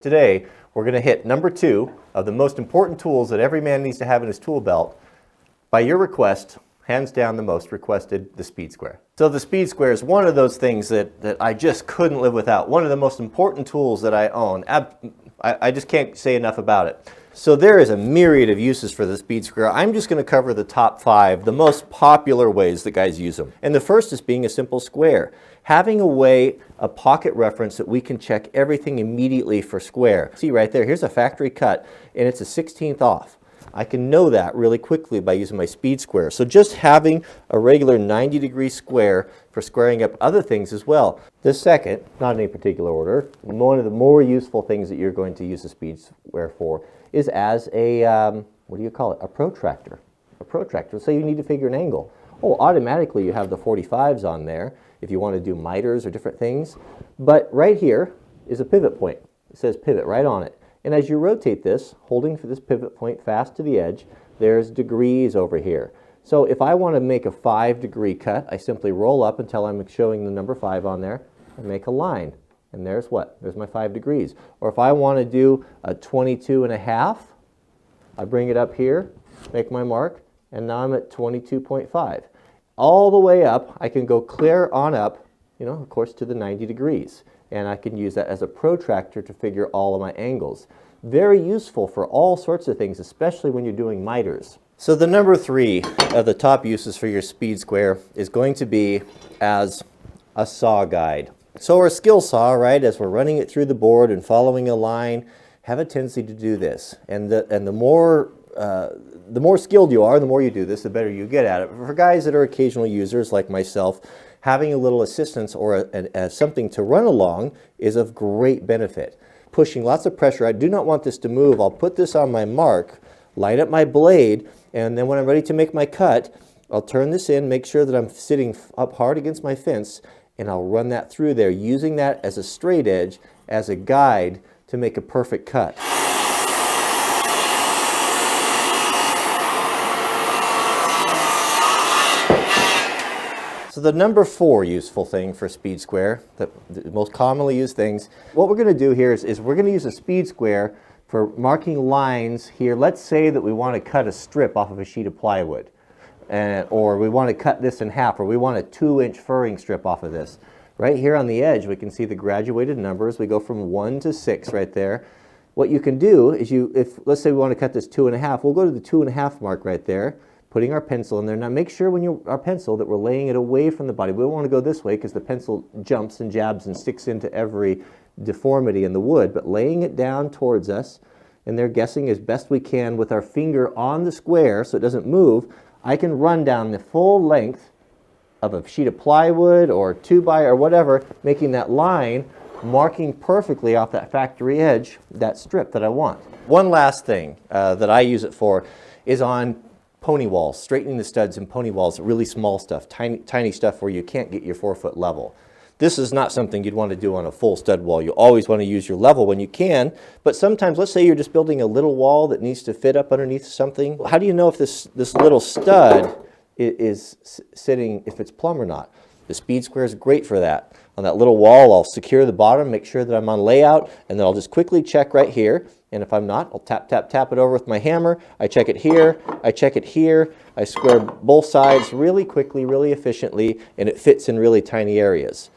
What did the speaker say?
Today, we're going to hit number 2 of the most important tools that every man needs to have in his tool belt. By your request, hands down the most requested, the speed square. So the speed square is one of those things that I just couldn't live without. One of the most important tools that I own. I just can't say enough about it. So there is a myriad of uses for the speed square. I'm just going to cover the top 5, the most popular ways that guys use them. And the first is being a simple square. Having a pocket reference that we can check everything immediately for square. See right there, here's a factory cut and it's a 16th off. I can know that really quickly by using my speed square. So just having a regular 90-degree square for squaring up other things as well. The second, not in any particular order, one of the more useful things that you're going to use the speed square for is as a, what do you call it, a protractor. A protractor, so you need to figure an angle. Oh, automatically you have the 45s on there if you want to do miters or different things. But right here is a pivot point. It says pivot right on it. And as you rotate this, holding for this pivot point fast to the edge, there's degrees over here. So if I want to make a 5-degree cut, I simply roll up until I'm showing the number 5 on there and make a line. And there's what? There's my 5 degrees. Or if I want to do a 22.5, I bring it up here, make my mark, and now I'm at 22.5. All the way up, I can go clear on up, of course, to the 90 degrees. And I can use that as a protractor to figure all of my angles. Very useful for all sorts of things, especially when you're doing miters. So the number 3 of the top uses for your speed square is going to be as a saw guide. So our skill saw, right, as we're running it through the board and following a line, have a tendency to do this. And the more skilled you are, the more you do this, the better you get at it. For guys that are occasional users like myself, having a little assistance or something to run along is of great benefit. Pushing lots of pressure. I do not want this to move. I'll put this on my mark, line up my blade, and then when I'm ready to make my cut, I'll turn this in, make sure that I'm sitting up hard against my fence, and I'll run that through there, using that as a straight edge, as a guide to make a perfect cut. So the number 4 useful thing for speed square, the most commonly used things, what we're going to do here is we're going to use a speed square for marking lines here. Let's say that we want to cut a strip off of a sheet of plywood, or we want to cut this in half, or we want a 2-inch furring strip off of this. Right here on the edge we can see the graduated numbers. We go from 1 to 6 right there. What you can do is let's say we want to cut this 2.5, we'll go to the 2.5 mark right there, putting our pencil in there. Now make sure when our pencil that we're laying it away from the body. We don't want to go this way because the pencil jumps and jabs and sticks into every deformity in the wood, but laying it down towards us, and they're guessing as best we can with our finger on the square so it doesn't move. I can run down the full length of a sheet of plywood or 2x or whatever, making that line, marking perfectly off that factory edge, that strip that I want. One last thing that I use it for is on pony walls, straightening the studs in pony walls, really small stuff, tiny stuff where you can't get your 4-foot level. This is not something you'd want to do on a full stud wall. You always want to use your level when you can, but sometimes, let's say you're just building a little wall that needs to fit up underneath something. How do you know if this little stud is sitting, if it's plumb or not? The speed square is great for that. On that little wall, I'll secure the bottom, make sure that I'm on layout, and then I'll just quickly check right here. And if I'm not, I'll tap, tap, tap it over with my hammer. I check it here, I check it here. I square both sides really quickly, really efficiently, and it fits in really tiny areas.